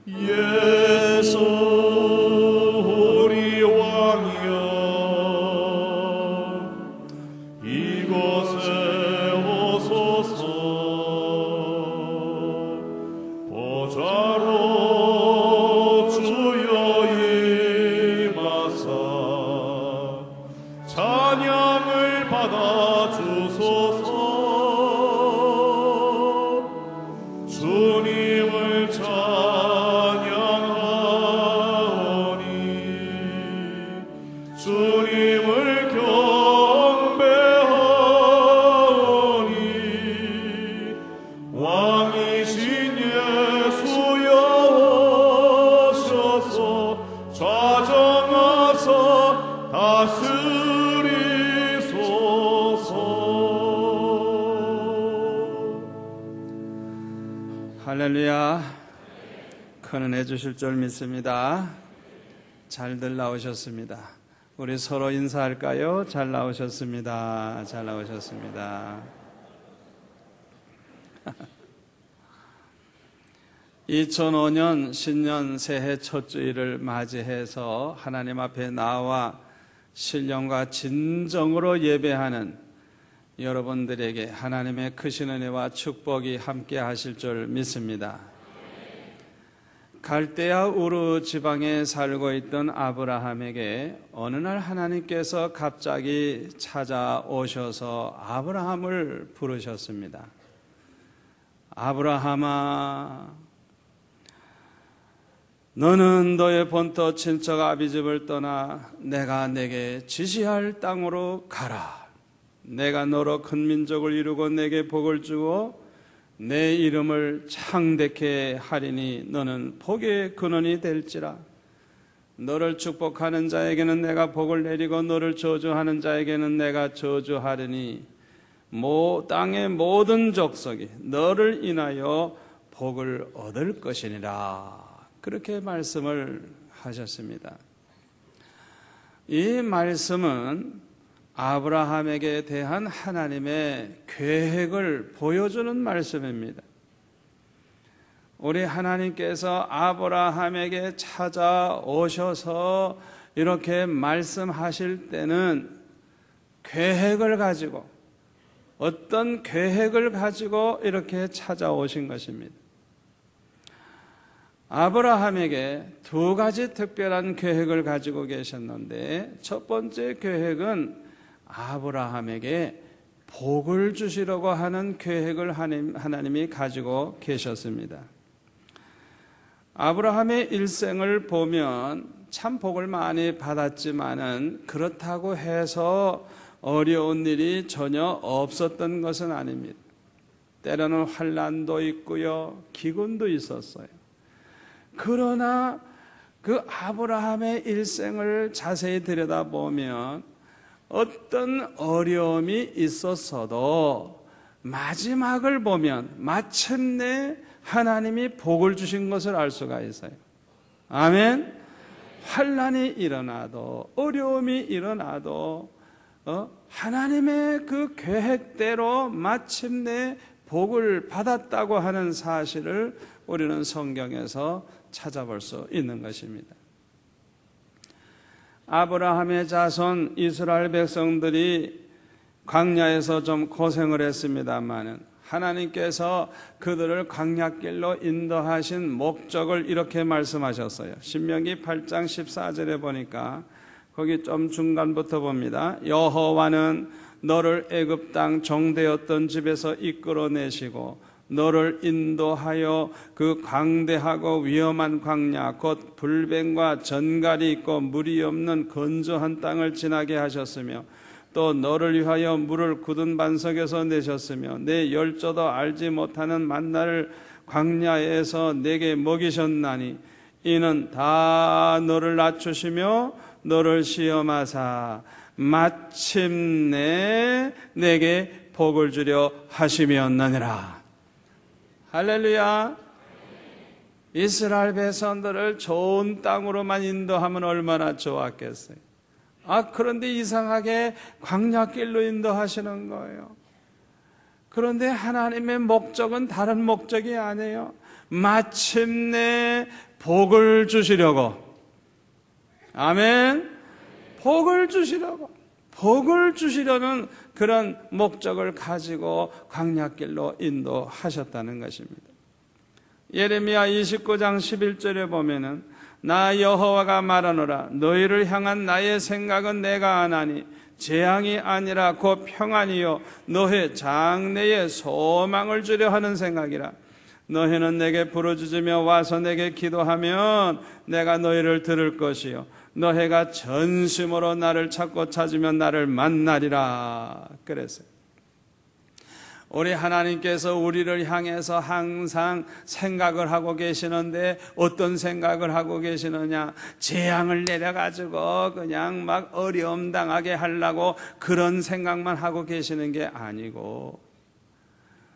예수 우리 왕이여, 이곳에 오소서. 보좌로 주여 임하사 찬양을 받아 주소서. 주님을 찬양하오니 주님을 경배하오니 왕이신 예수여 오셔서 좌정하사 다스리소서. 할렐루야. 큰 은혜 주실 줄 믿습니다. 잘들 나오셨습니다. 우리 서로 인사할까요? 잘 나오셨습니다. 잘 나오셨습니다. 2005년 신년 새해 첫 주일을 맞이해서 하나님 앞에 나와 신령과 진정으로 예배하는 여러분들에게 하나님의 크신 은혜와 축복이 함께 하실 줄 믿습니다. 갈대아 우르 지방에 살고 있던 아브라함에게 어느 날 하나님께서 갑자기 찾아오셔서 아브라함을 부르셨습니다. 아브라함아, 너는 너의 본토 친척 아비집을 떠나 내가 내게 지시할 땅으로 가라. 내가 너로 큰 민족을 이루고 내게 복을 주고 내 이름을 창대케 하리니 너는 복의 근원이 될지라. 너를 축복하는 자에게는 내가 복을 내리고 너를 저주하는 자에게는 내가 저주하리니 땅의 모든 족속이 너를 인하여 복을 얻을 것이니라. 그렇게 말씀을 하셨습니다. 이 말씀은 아브라함에게 대한 하나님의 계획을 보여주는 말씀입니다. 우리 하나님께서 아브라함에게 찾아오셔서 이렇게 말씀하실 때는 계획을 가지고, 어떤 계획을 가지고 이렇게 찾아오신 것입니다. 아브라함에게 두 가지 특별한 계획을 가지고 계셨는데, 첫 번째 계획은 아브라함에게 복을 주시려고 하는 계획을 하나님이 가지고 계셨습니다. 아브라함의 일생을 보면 참 복을 많이 받았지만은 그렇다고 해서 어려운 일이 전혀 없었던 것은 아닙니다. 때로는 환난도 있고요, 기근도 있었어요. 그러나 그 아브라함의 일생을 자세히 들여다보면 어떤 어려움이 있었어도 마지막을 보면 마침내 하나님이 복을 주신 것을 알 수가 있어요. 아멘. 환난이 일어나도, 어려움이 일어나도 하나님의 그 계획대로 마침내 복을 받았다고 하는 사실을 우리는 성경에서 찾아볼 수 있는 것입니다. 아브라함의 자손 이스라엘 백성들이 광야에서 좀 고생을 했습니다마는 하나님께서 그들을 광야길로 인도하신 목적을 이렇게 말씀하셨어요. 신명기 8장 14절에 보니까 거기 좀 중간부터 봅니다. 여호와는 너를 애굽 땅 종되었던 집에서 이끌어내시고 너를 인도하여 그 광대하고 위험한 광야 곧 불뱀과 전갈이 있고 물이 없는 건조한 땅을 지나게 하셨으며 또 너를 위하여 물을 굳은 반석에서 내셨으며 내 열조도 알지 못하는 만나를 광야에서 내게 먹이셨나니 이는 다 너를 낮추시며 너를 시험하사 마침내 내게 복을 주려 하심이었느니라. 할렐루야. 이스라엘 백성들을 좋은 땅으로만 인도하면 얼마나 좋았겠어요. 그런데 이상하게 광야길로 인도하시는 거예요. 그런데 하나님의 목적은 다른 목적이 아니에요. 마침내 복을 주시려고, 아멘, 복을 주시려는 그런 목적을 가지고 광야길로 인도하셨다는 것입니다. 예레미야 29장 11절에 보면은 나 여호와가 말하노라 너희를 향한 나의 생각은 내가 아나니 재앙이 아니라 곧 평안이요 너희 장래에 소망을 주려 하는 생각이라. 너희는 내게 부르짖으며 와서 내게 기도하면 내가 너희를 들을 것이요 너희가 전심으로 나를 찾고 찾으면 나를 만나리라 그랬어요. 우리 하나님께서 우리를 향해서 항상 생각을 하고 계시는데 어떤 생각을 하고 계시느냐? 재앙을 내려가지고 그냥 막 어려움 당하게 하려고 그런 생각만 하고 계시는 게 아니고,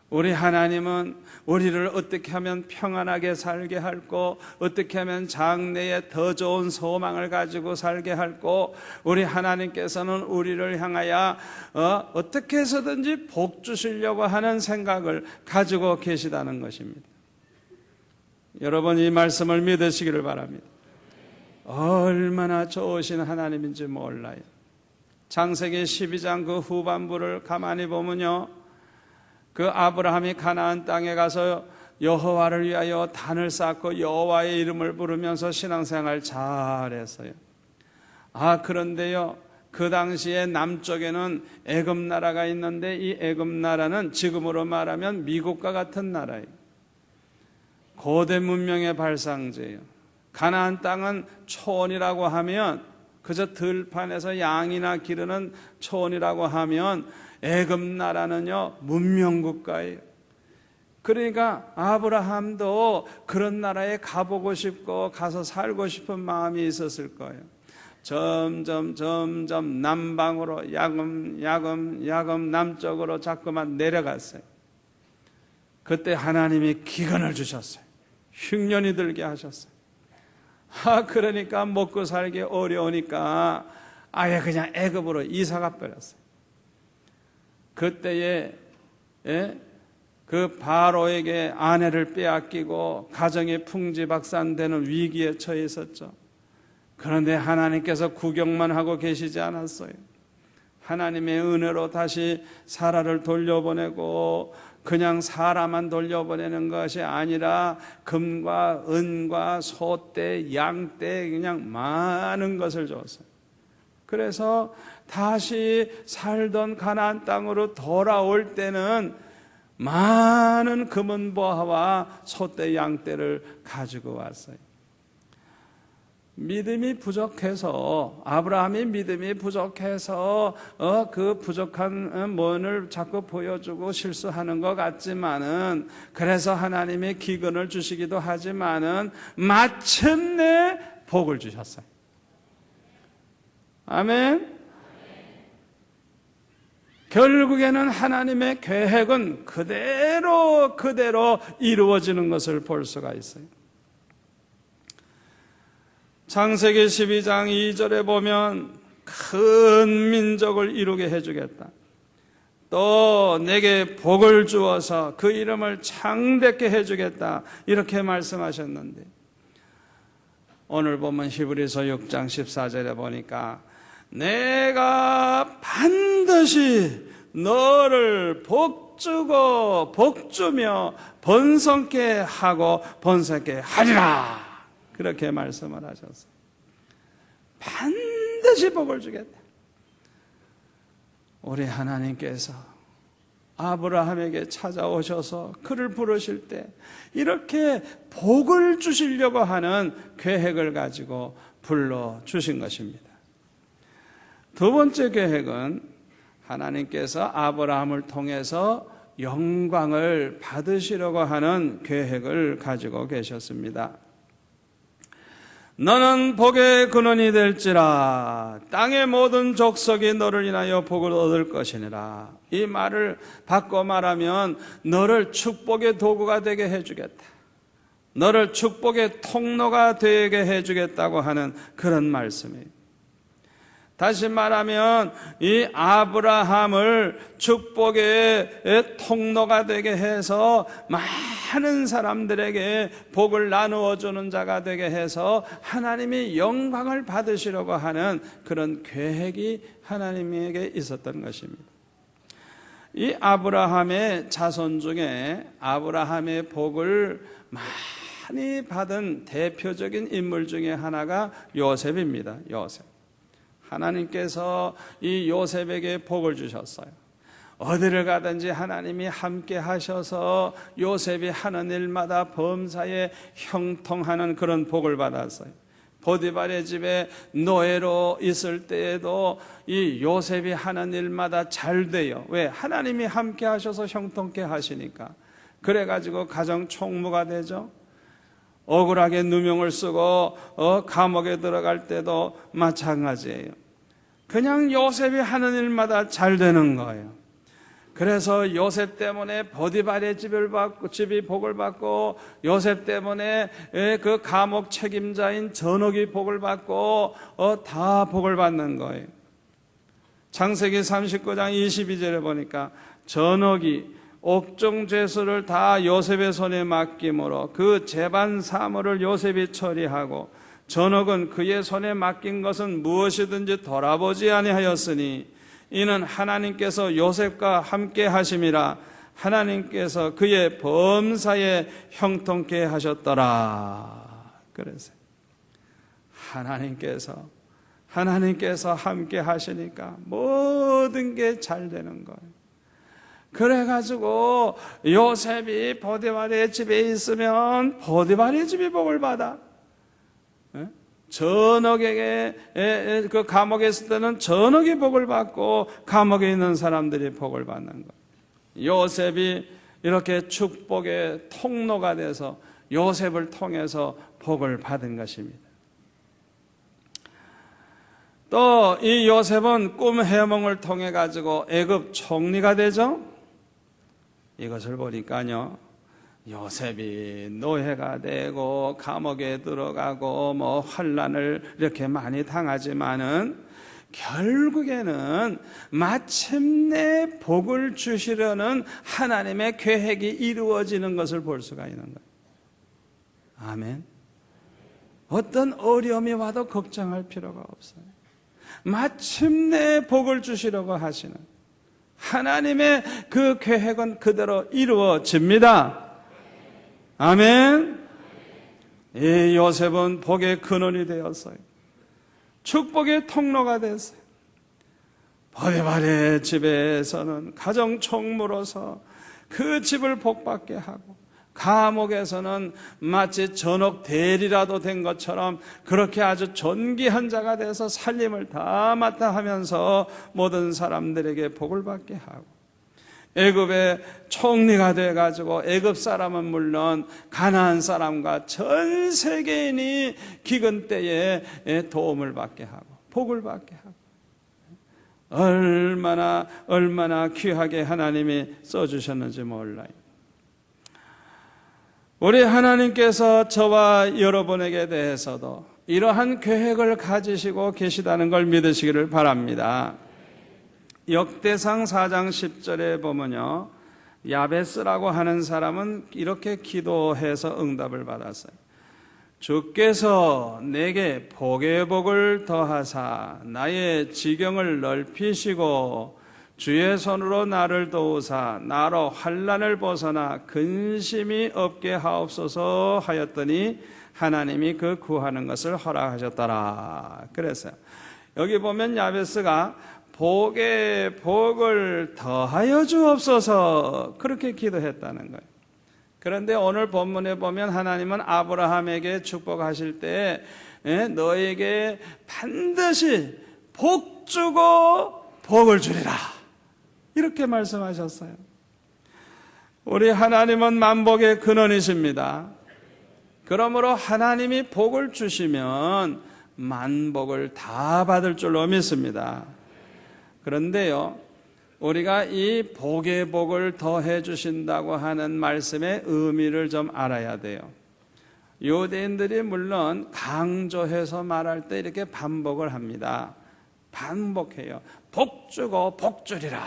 우리 하나님은 우리를 어떻게 하면 평안하게 살게 할고, 어떻게 하면 장래에 더 좋은 소망을 가지고 살게 할고, 우리 하나님께서는 우리를 향하여 어떻게 해서든지 복 주시려고 하는 생각을 가지고 계시다는 것입니다. 여러분 이 말씀을 믿으시기를 바랍니다. 얼마나 좋으신 하나님인지 몰라요. 창세기 12장 그 후반부를 가만히 보면요, 그 아브라함이 가나안 땅에 가서 여호와를 위하여 단을 쌓고 여호와의 이름을 부르면서 신앙생활 잘했어요. 그런데요, 그 당시에 남쪽에는 애굽 나라가 있는데 이 애굽 나라는 지금으로 말하면 미국과 같은 나라예요. 고대 문명의 발상지예요. 가나안 땅은 촌이라고 하면 그저 들판에서 양이나 기르는 촌이라고 하면 애굽 나라는요 문명국가예요. 그러니까 아브라함도 그런 나라에 가보고 싶고 가서 살고 싶은 마음이 있었을 거예요. 점점 남방으로 야금 남쪽으로 자꾸만 내려갔어요. 그때 하나님이 기근을 주셨어요. 흉년이 들게 하셨어요. 그러니까 먹고 살기 어려우니까 아예 그냥 애굽으로 이사가 버렸어요. 그때에 그 바로에게 아내를 빼앗기고 가정이 풍지박산되는 위기에 처해 있었죠. 그런데 하나님께서 구경만 하고 계시지 않았어요. 하나님의 은혜로 다시 사라를 돌려보내고, 그냥 사람만 돌려보내는 것이 아니라 금과 은과 소떼, 양떼, 그냥 많은 것을 줬어요. 그래서 다시 살던 가나안 땅으로 돌아올 때는 많은 금은보화와 소떼 양떼를 가지고 왔어요. 믿음이 부족해서, 아브라함이 믿음이 부족해서 그 부족한 면을 자꾸 보여주고 실수하는 것 같지만은, 그래서 하나님이 기근을 주시기도 하지만은 마침내 복을 주셨어요. 아멘. 결국에는 하나님의 계획은 그대로 이루어지는 것을 볼 수가 있어요. 창세기 12장 2절에 보면 큰 민족을 이루게 해주겠다, 또 내게 복을 주어서 그 이름을 창대케 해주겠다, 이렇게 말씀하셨는데, 오늘 보면 히브리서 6장 14절에 보니까 내가 반드시 너를 복주고 복주며 번성케 하고 번성케 하리라, 그렇게 말씀을 하셨어요. 반드시 복을 주겠다. 우리 하나님께서 아브라함에게 찾아오셔서 그를 부르실 때 이렇게 복을 주시려고 하는 계획을 가지고 불러주신 것입니다. 두 번째 계획은 하나님께서 아브라함을 통해서 영광을 받으시려고 하는 계획을 가지고 계셨습니다. 너는 복의 근원이 될지라 땅의 모든 족속이 너를 인하여 복을 얻을 것이니라. 이 말을 바꿔 말하면 너를 축복의 도구가 되게 해주겠다, 너를 축복의 통로가 되게 해주겠다고 하는 그런 말씀이에요. 다시 말하면 이 아브라함을 축복의 통로가 되게 해서 많은 사람들에게 복을 나누어 주는 자가 되게 해서 하나님이 영광을 받으시려고 하는 그런 계획이 하나님에게 있었던 것입니다. 이 아브라함의 자손 중에 아브라함의 복을 많이 받은 대표적인 인물 중에 하나가 요셉입니다. 요셉. 하나님께서 이 요셉에게 복을 주셨어요. 어디를 가든지 하나님이 함께 하셔서 요셉이 하는 일마다 범사에 형통하는 그런 복을 받았어요. 보디발의 집에 노예로 있을 때에도 이 요셉이 하는 일마다 잘 돼요. 왜? 하나님이 함께 하셔서 형통케 하시니까. 그래가지고 가정 총무가 되죠. 억울하게 누명을 쓰고 감옥에 들어갈 때도 마찬가지예요. 그냥 요셉이 하는 일마다 잘 되는 거예요. 그래서 요셉 때문에 보디발의 집이 복을 받고, 요셉 때문에 그 감옥 책임자인 전옥이 복을 받고 다 복을 받는 거예요. 창세기 39장 22절에 보니까 전옥이 옥중 죄수를 다 요셉의 손에 맡김으로 그 재반 사물을 요셉이 처리하고, 전옥은 그의 손에 맡긴 것은 무엇이든지 돌아보지 아니하였으니 이는 하나님께서 요셉과 함께 하심이라. 하나님께서 그의 범사에 형통케 하셨더라. 그래서 하나님께서 함께 하시니까 모든 게 잘 되는 거예요. 그래가지고 요셉이 보디발의 집에 있으면 보디발의 집이 복을 받아. 전옥에게 그 감옥에 있을 때는 전옥이 복을 받고 감옥에 있는 사람들이 복을 받는 거예요. 요셉이 이렇게 축복의 통로가 돼서 요셉을 통해서 복을 받은 것입니다. 또 이 요셉은 꿈 해몽을 통해 가지고 애굽 총리가 되죠. 이것을 보니까요, 요셉이 노예가 되고 감옥에 들어가고 환난을 이렇게 많이 당하지만은 결국에는 마침내 복을 주시려는 하나님의 계획이 이루어지는 것을 볼 수가 있는 거예요. 아멘. 어떤 어려움이 와도 걱정할 필요가 없어요. 마침내 복을 주시려고 하시는 하나님의 그 계획은 그대로 이루어집니다. 아멘. 이 요셉은 복의 근원이 되었어요. 축복의 통로가 됐어요. 보디발의 집에서는 가정 총무로서 그 집을 복받게 하고, 감옥에서는 마치 전옥 대리라도 된 것처럼 그렇게 아주 존귀한 자가 돼서 살림을 다 맡아 하면서 모든 사람들에게 복을 받게 하고, 애굽의 총리가 돼가지고 애굽 사람은 물론 가나안 사람과 전 세계인이 기근 때에 도움을 받게 하고 복을 받게 하고, 얼마나 귀하게 하나님이 써주셨는지 몰라요. 우리 하나님께서 저와 여러분에게 대해서도 이러한 계획을 가지시고 계시다는 걸 믿으시기를 바랍니다. 역대상 4장 10절에 보면요, 야베스라고 하는 사람은 이렇게 기도해서 응답을 받았어요. 주께서 내게 복의 복을 더하사 나의 지경을 넓히시고 주의 손으로 나를 도우사 나로 환난을 벗어나 근심이 없게 하옵소서 하였더니 하나님이 그 구하는 것을 허락하셨더라. 그래서 여기 보면 야베스가 복의 복을 더하여 주옵소서 그렇게 기도했다는 거예요. 그런데 오늘 본문에 보면 하나님은 아브라함에게 축복하실 때 너에게 반드시 복 주고 복을 주리라 이렇게 말씀하셨어요. 우리 하나님은 만복의 근원이십니다. 그러므로 하나님이 복을 주시면 만복을 다 받을 줄로 믿습니다. 그런데요, 우리가 이 복의 복을 더해 주신다고 하는 말씀의 의미를 좀 알아야 돼요. 유대인들이 물론 강조해서 말할 때 이렇게 반복을 합니다. 반복해요. 복 주고 복 주리라,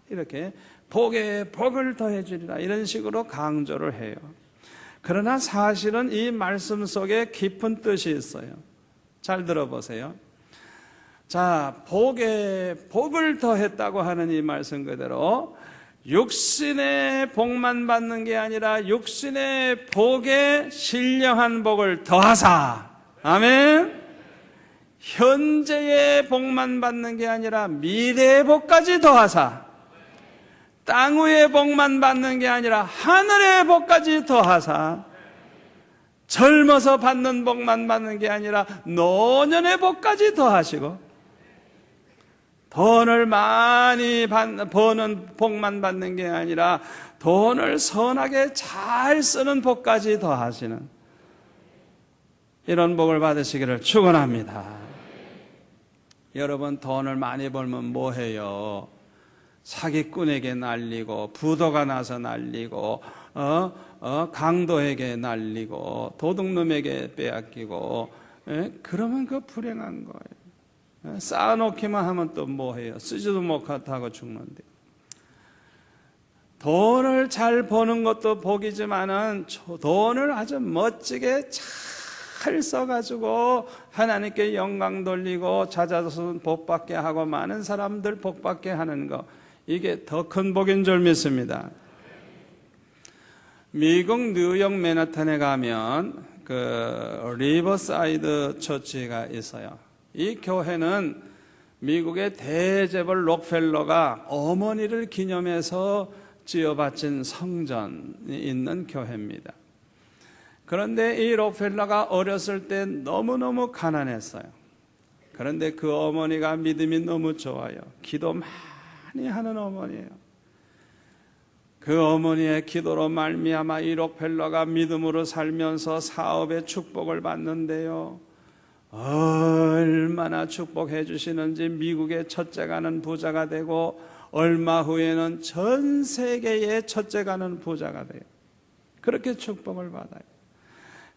이렇게 복에 복을 더해 주리라, 이런 식으로 강조를 해요. 그러나 사실은 이 말씀 속에 깊은 뜻이 있어요. 잘 들어보세요. 자, 복에 복을 더했다고 하는 이 말씀 그대로 육신의 복만 받는 게 아니라 육신의 복에 신령한 복을 더하사, 아멘. 현재의 복만 받는 게 아니라 미래의 복까지 더하사, 땅 위의 복만 받는 게 아니라 하늘의 복까지 더하사, 젊어서 받는 복만 받는 게 아니라 노년의 복까지 더하시고, 돈을 많이 버는 복만 받는 게 아니라 돈을 선하게 잘 쓰는 복까지 더하시는 이런 복을 받으시기를 축원합니다. 여러분, 돈을 많이 벌면 뭐해요? 사기꾼에게 날리고, 부도가 나서 날리고, 강도에게 날리고, 도둑놈에게 빼앗기고, 그러면 그 불행한 거예요. 쌓아놓기만 하면 또 뭐해요? 쓰지도 못하고 죽는데. 돈을 잘 버는 것도 복이지만은 돈을 아주 멋지게 잘 써가지고 하나님께 영광 돌리고 자자손 복받게 하고 많은 사람들 복받게 하는 거, 이게 더 큰 복인 줄 믿습니다. 미국 뉴욕 맨하탄에 가면 그 리버사이드 처치가 있어요. 이 교회는 미국의 대재벌 록펠러가 어머니를 기념해서 지어바친 성전이 있는 교회입니다. 그런데 이 록펠러가 어렸을 때 너무너무 가난했어요. 그런데 그 어머니가 믿음이 너무 좋아요. 기도 많이 하는 어머니예요. 그 어머니의 기도로 말미암아 이 록펠러가 믿음으로 살면서 사업의 축복을 받는데요, 얼마나 축복해 주시는지 미국의 첫째가는 부자가 되고 얼마 후에는 전 세계의 첫째가는 부자가 돼요. 그렇게 축복을 받아요.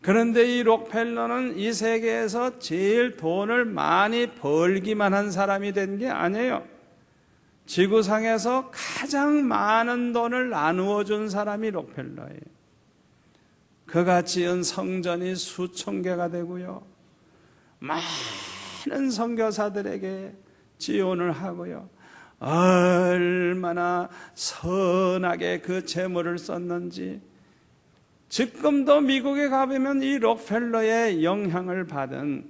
그런데 이 록펠러는 이 세계에서 제일 돈을 많이 벌기만 한 사람이 된 게 아니에요. 지구상에서 가장 많은 돈을 나누어 준 사람이 록펠러예요. 그가 지은 성전이 수천 개가 되고요, 많은 선교사들에게 지원을 하고요, 얼마나 선하게 그 재물을 썼는지, 지금도 미국에 가보면 이 록펠러의 영향을 받은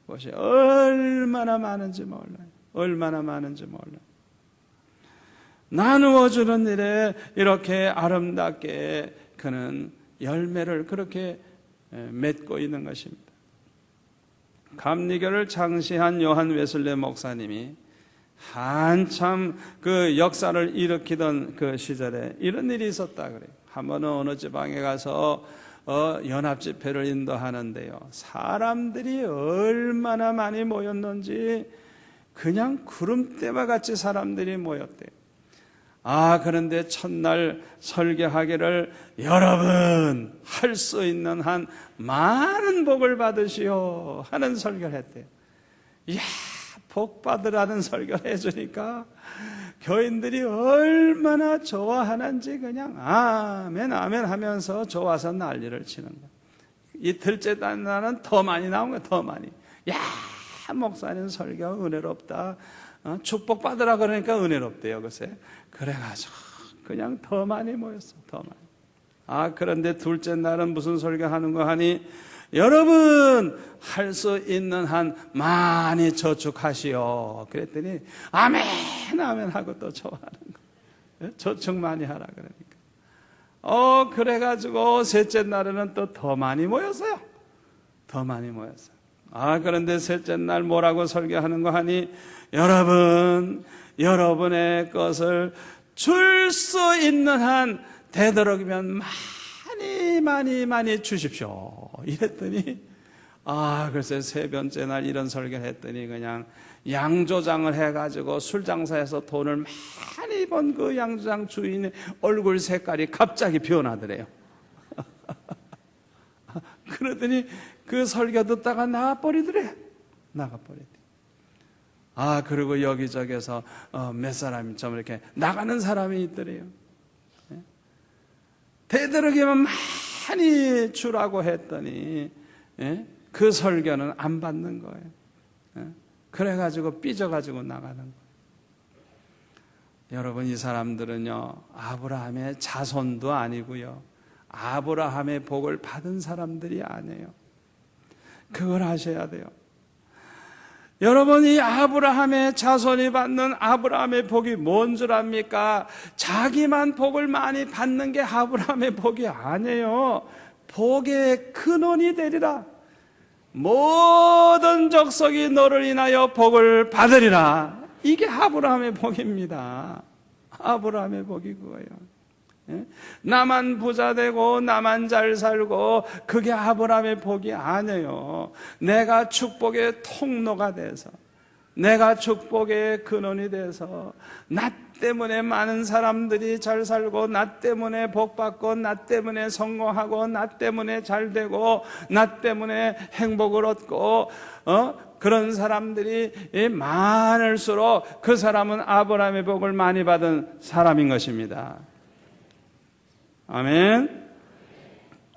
곳이 얼마나 많은지 몰라요. 얼마나 많은지 몰라요. 나누어주는 일에 이렇게 아름답게 그는 열매를 그렇게 맺고 있는 것입니다. 감리교를 창시한 요한 웨슬레 목사님이 한참 그 역사를 일으키던 그 시절에 이런 일이 있었다 그래요. 한 번은 어느 지방에 가서 연합집회를 인도하는데요, 사람들이 얼마나 많이 모였는지 그냥 구름대와 같이 사람들이 모였대요. 그런데 첫날 설교하기를 여러분 할 수 있는 한 많은 복을 받으시오 하는 설교를 했대요. 이야, 복 받으라는 설교를 해주니까 교인들이 얼마나 좋아하는지 그냥 아멘 아멘 하면서 좋아서 난리를 치는 거예요. 이틀째 날은 더 많이 나온 거예요. 더 많이. 야, 목사님 설교 은혜롭다, 축복 받으라 그러니까 은혜롭대요. 글쎄. 그래가지고 그냥 더 많이 모였어. 더 많이. 그런데 둘째 날은 무슨 설교하는 거 하니, 여러분 할 수 있는 한 많이 저축하시오 그랬더니 아멘 아멘 하고 또 좋아하는 거예요. 저축 많이 하라 그러니까. 그래가지고 셋째 날에는 또 더 많이 모였어요. 더 많이 모였어요. 그런데 셋째 날 뭐라고 설교하는 거 하니, 여러분 여러분의 것을 줄 수 있는 한 되도록이면 많이 주십시오 이랬더니, 글쎄 세 번째 날 이런 설교를 했더니 그냥 양조장을 해가지고 술장사에서 돈을 많이 번 그 양조장 주인의 얼굴 색깔이 갑자기 변하더래요. 그러더니 그 설교 듣다가 나가버리더래. 그리고 여기저기서 몇 사람이 좀 이렇게 나가는 사람이 있더래요. 되도록이면 많이 주라고 했더니 그 설교는 안 받는 거예요. 그래가지고 삐져가지고 나가는 거예요. 여러분, 이 사람들은요, 아브라함의 자손도 아니고요, 아브라함의 복을 받은 사람들이 아니에요. 그걸 아셔야 돼요. 여러분, 이 아브라함의 자손이 받는 아브라함의 복이 뭔 줄 압니까? 자기만 복을 많이 받는 게 아브라함의 복이 아니에요. 복의 근원이 되리라. 모든 족속이 너를 인하여 복을 받으리라. 이게 아브라함의 복입니다. 아브라함의 복이 그거예요. 나만 부자 되고 나만 잘 살고 그게 아브라함의 복이 아니에요. 내가 축복의 통로가 돼서, 내가 축복의 근원이 돼서, 나 때문에 많은 사람들이 잘 살고, 나 때문에 복 받고, 나 때문에 성공하고, 나 때문에 잘 되고, 나 때문에 행복을 얻고, 그런 사람들이 많을수록 그 사람은 아브라함의 복을 많이 받은 사람인 것입니다. 아멘.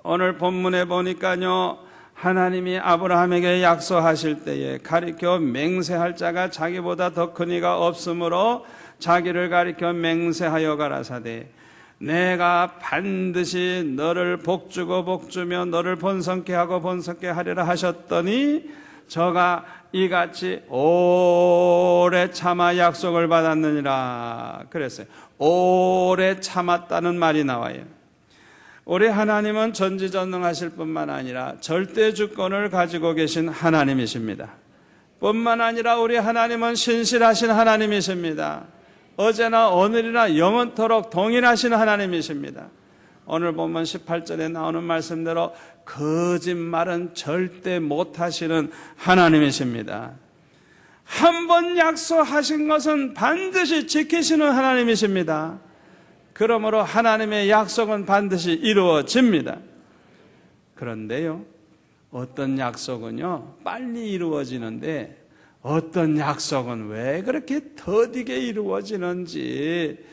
오늘 본문에 보니까요, 하나님이 아브라함에게 약속하실 때에 가리켜 맹세할 자가 자기보다 더 큰 이가 없으므로 자기를 가리켜 맹세하여 가라사대 내가 반드시 너를 복주고 복주며 너를 번성케 하고 번성케 하리라 하셨더니 저가 이같이 오래 참아 약속을 받았느니라 그랬어요. 오래 참았다는 말이 나와요. 우리 하나님은 전지전능하실 뿐만 아니라 절대 주권을 가지고 계신 하나님이십니다. 뿐만 아니라 우리 하나님은 신실하신 하나님이십니다. 어제나 오늘이나 영원토록 동일하신 하나님이십니다. 오늘 보면 18절에 나오는 말씀대로 거짓말은 절대 못하시는 하나님이십니다. 한 번 약속하신 것은 반드시 지키시는 하나님이십니다. 그러므로 하나님의 약속은 반드시 이루어집니다. 그런데요, 어떤 약속은요 빨리 이루어지는데 어떤 약속은 왜 그렇게 더디게 이루어지는지,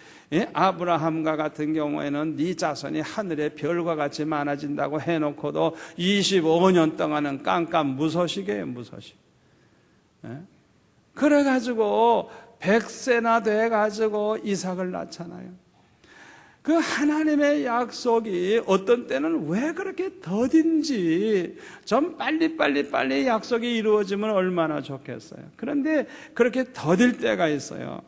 아브라함과 같은 경우에는 네 자손이 하늘의 별과 같이 많아진다고 해놓고도 25년 동안은 깜깜 무소식이에요. 무소식. 그래가지고 100세나 돼가지고 이삭을 낳잖아요. 그 하나님의 약속이 어떤 때는 왜 그렇게 더딘지, 좀 빨리 약속이 이루어지면 얼마나 좋겠어요. 그런데 그렇게 더딜 때가 있어요.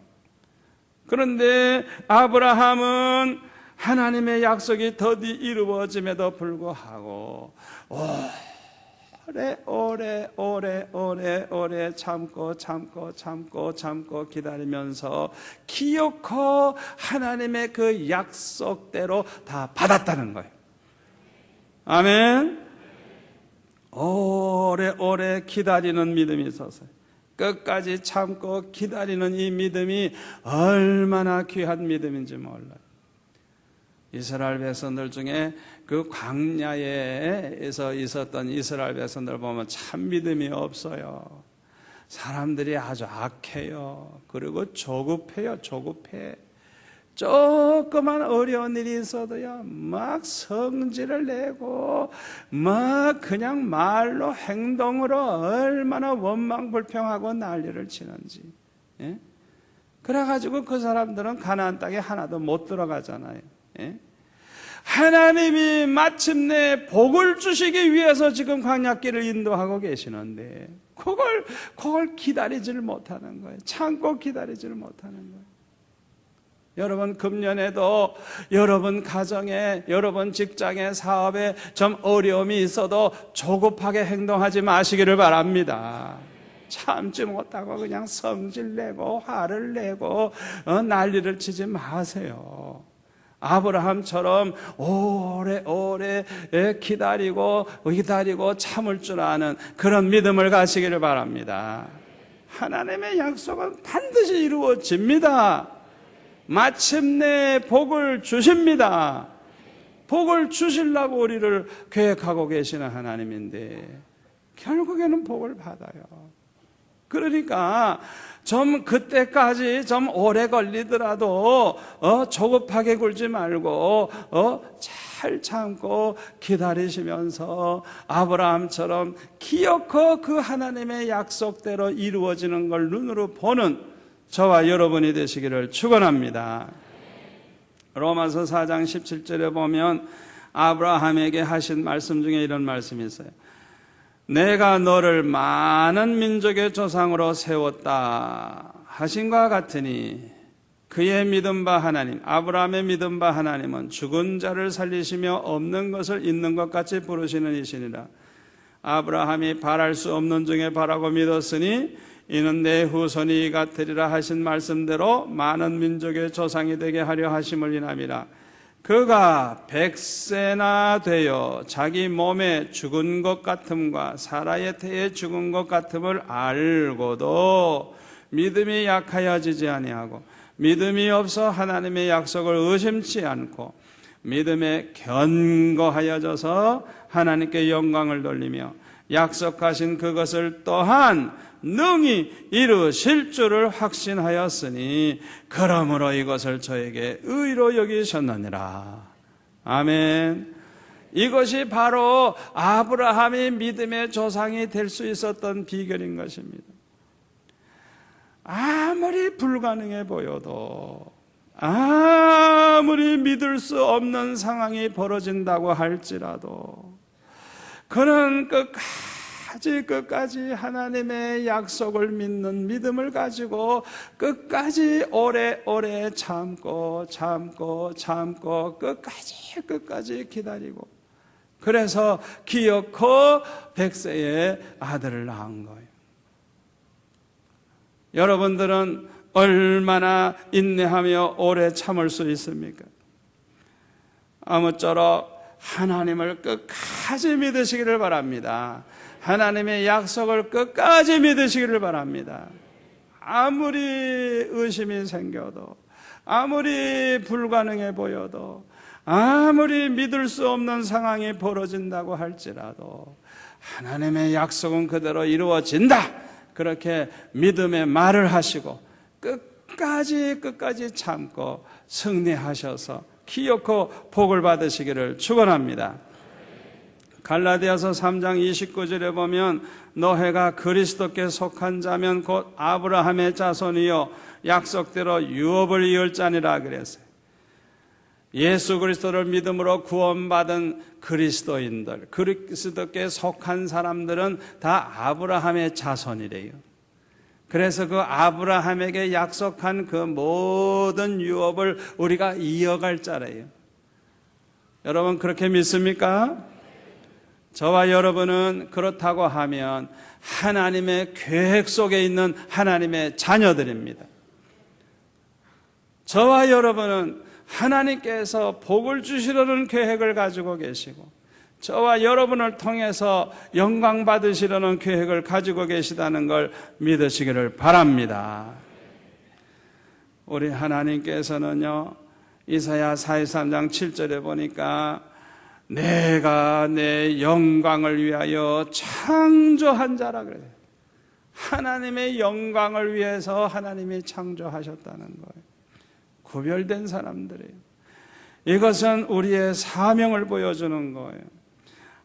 그런데 아브라함은 하나님의 약속이 더디 이루어짐에도 불구하고 오래 참고 기다리면서 기어코 하나님의 그 약속대로 다 받았다는 거예요. 아멘. 오래 기다리는 믿음이 있어서요. 끝까지 참고 기다리는 이 믿음이 얼마나 귀한 믿음인지 몰라요. 이스라엘 백성들 중에 그 광야에서 있었던 이스라엘 백성들 보면 참 믿음이 없어요. 사람들이 아주 악해요. 그리고 조급해요. 조급해. 조그만 어려운 일이 있어도요 막 성질을 내고 막 그냥 말로 행동으로 얼마나 원망불평하고 난리를 치는지. 그래가지고 그 사람들은 가나안 땅에 하나도 못 들어가잖아요. 하나님이 마침내 복을 주시기 위해서 지금 광야길을 인도하고 계시는데 그걸 기다리지를 못하는 거예요. 참고 기다리지를 못하는 거예요. 여러분, 금년에도 여러분 가정에, 여러분 직장에, 사업에 좀 어려움이 있어도 조급하게 행동하지 마시기를 바랍니다. 참지 못하고 그냥 성질내고 화를 내고 난리를 치지 마세요. 아브라함처럼 오래 기다리고 참을 줄 아는 그런 믿음을 가지기를 바랍니다. 하나님의 약속은 반드시 이루어집니다. 마침내 복을 주십니다. 복을 주시려고 우리를 계획하고 계시는 하나님인데 결국에는 복을 받아요. 그러니까 좀 그때까지 좀 오래 걸리더라도 조급하게 굴지 말고 잘 참고 기다리시면서 아브라함처럼 기어코 그 하나님의 약속대로 이루어지는 걸 눈으로 보는 저와 여러분이 되시기를 축원합니다. 로마서 4장 17절에 보면 아브라함에게 하신 말씀 중에 이런 말씀이 있어요. 내가 너를 많은 민족의 조상으로 세웠다 하신과 같으니 그의 믿은 바 하나님, 아브라함의 믿은 바 하나님은 죽은 자를 살리시며 없는 것을 있는 것 같이 부르시는 이시니라. 아브라함이 바랄 수 없는 중에 바라고 믿었으니 이는 내 후손이 같으리라 하신 말씀대로 많은 민족의 조상이 되게 하려 하심을 인함이라. 그가 100세나 되어 자기 몸에 죽은 것 같음과 사라의 태에 죽은 것 같음을 알고도 믿음이 약하여지지 아니하고 믿음이 없어 하나님의 약속을 의심치 않고 믿음에 견고하여져서 하나님께 영광을 돌리며 약속하신 그것을 또한 능히 이루실 줄을 확신하였으니 그러므로 이것을 저에게 의로 여기셨느니라. 아멘. 이것이 바로 아브라함이 믿음의 조상이 될 수 있었던 비결인 것입니다. 아무리 불가능해 보여도, 아무리 믿을 수 없는 상황이 벌어진다고 할지라도 그는 끝까지 하나님의 약속을 믿는 믿음을 가지고 끝까지 오래 참고 끝까지 기다리고, 그래서 기어코 100세의 아들을 낳은 거예요. 여러분들은 얼마나 인내하며 오래 참을 수 있습니까? 아무쪼록 하나님을 끝까지 믿으시기를 바랍니다. 하나님의 약속을 끝까지 믿으시기를 바랍니다. 아무리 의심이 생겨도, 아무리 불가능해 보여도, 아무리 믿을 수 없는 상황이 벌어진다고 할지라도 하나님의 약속은 그대로 이루어진다, 그렇게 믿음의 말을 하시고 끝까지 참고 승리하셔서 기어코 복을 받으시기를 축원합니다. 갈라디아서 3장 29절에 보면 노해가 그리스도께 속한 자면 곧 아브라함의 자손이요 약속대로 유업을 이을 자니라 그랬어요. 예수 그리스도를 믿음으로 구원받은 그리스도인들, 그리스도께 속한 사람들은 다 아브라함의 자손이래요. 그래서 그 아브라함에게 약속한 그 모든 유업을 우리가 이어갈 자래요. 여러분 그렇게 믿습니까? 저와 여러분은 그렇다고 하면 하나님의 계획 속에 있는 하나님의 자녀들입니다. 저와 여러분은 하나님께서 복을 주시려는 계획을 가지고 계시고 저와 여러분을 통해서 영광 받으시려는 계획을 가지고 계시다는 걸 믿으시기를 바랍니다. 우리 하나님께서는요, 이사야 43장 7절에 보니까 내가 내 영광을 위하여 창조한 자라 그래요. 하나님의 영광을 위해서 하나님이 창조하셨다는 거예요. 구별된 사람들이에요. 이것은 우리의 사명을 보여주는 거예요.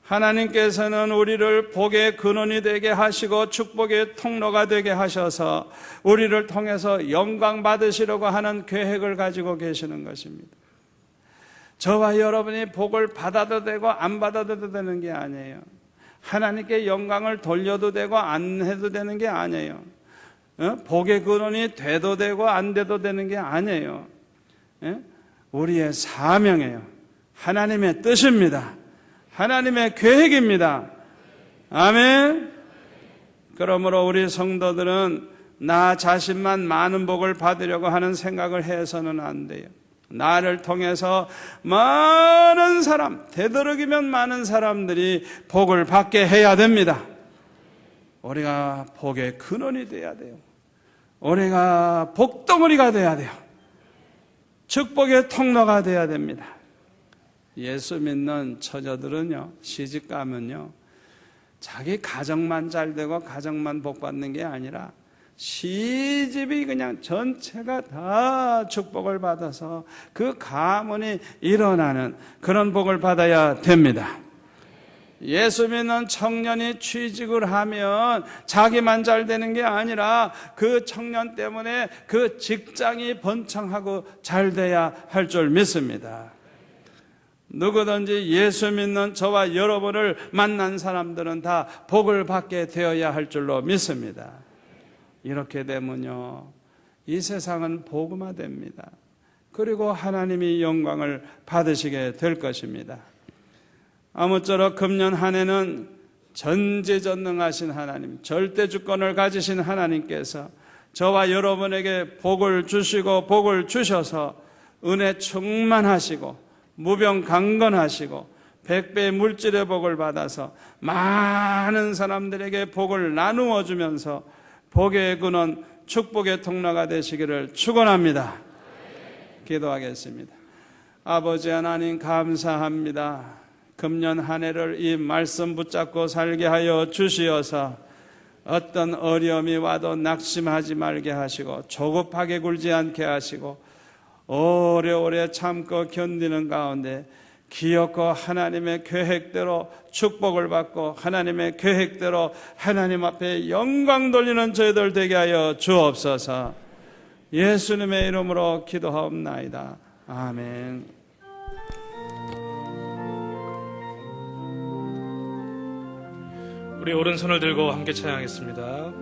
하나님께서는 우리를 복의 근원이 되게 하시고 축복의 통로가 되게 하셔서 우리를 통해서 영광 받으시려고 하는 계획을 가지고 계시는 것입니다. 저와 여러분이 복을 받아도 되고 안 받아도 되는 게 아니에요. 하나님께 영광을 돌려도 되고 안 해도 되는 게 아니에요. 복의 근원이 돼도 되고 안 돼도 되는 게 아니에요. 우리의 사명이에요. 하나님의 뜻입니다. 하나님의 계획입니다. 아멘. 그러므로 우리 성도들은 나 자신만 많은 복을 받으려고 하는 생각을 해서는 안 돼요. 나를 통해서 많은 사람, 되도록이면 많은 사람들이 복을 받게 해야 됩니다. 우리가 복의 근원이 돼야 돼요. 우리가 복덩어리가 돼야 돼요. 축복의 통로가 돼야 됩니다. 예수 믿는 처녀들은요, 시집 가면요, 자기 가정만 잘 되고 가정만 복 받는 게 아니라 시집이 그냥 전체가 다 축복을 받아서 그 가문이 일어나는 그런 복을 받아야 됩니다. 예수 믿는 청년이 취직을 하면 자기만 잘 되는 게 아니라 그 청년 때문에 그 직장이 번창하고 잘 돼야 할 줄 믿습니다. 누구든지 예수 믿는 저와 여러분을 만난 사람들은 다 복을 받게 되어야 할 줄로 믿습니다. 이렇게 되면요, 이 세상은 복음화됩니다. 그리고 하나님이 영광을 받으시게 될 것입니다. 아무쪼록 금년 한 해는 전지전능하신 하나님, 절대 주권을 가지신 하나님께서 저와 여러분에게 복을 주시고 복을 주셔서 은혜 충만하시고 무병강건하시고 백배의 물질의 복을 받아서 많은 사람들에게 복을 나누어 주면서 복의 근원, 축복의 통로가 되시기를 축원합니다. 기도하겠습니다. 아버지 하나님 감사합니다. 금년 한 해를 이 말씀 붙잡고 살게 하여 주시어서 어떤 어려움이 와도 낙심하지 말게 하시고 조급하게 굴지 않게 하시고 오래오래 참고 견디는 가운데 기어코 하나님의 계획대로 축복을 받고 하나님의 계획대로 하나님 앞에 영광 돌리는 저희들 되게 하여 주옵소서. 예수님의 이름으로 기도하옵나이다. 아멘. 우리 오른손을 들고 함께 찬양하겠습니다.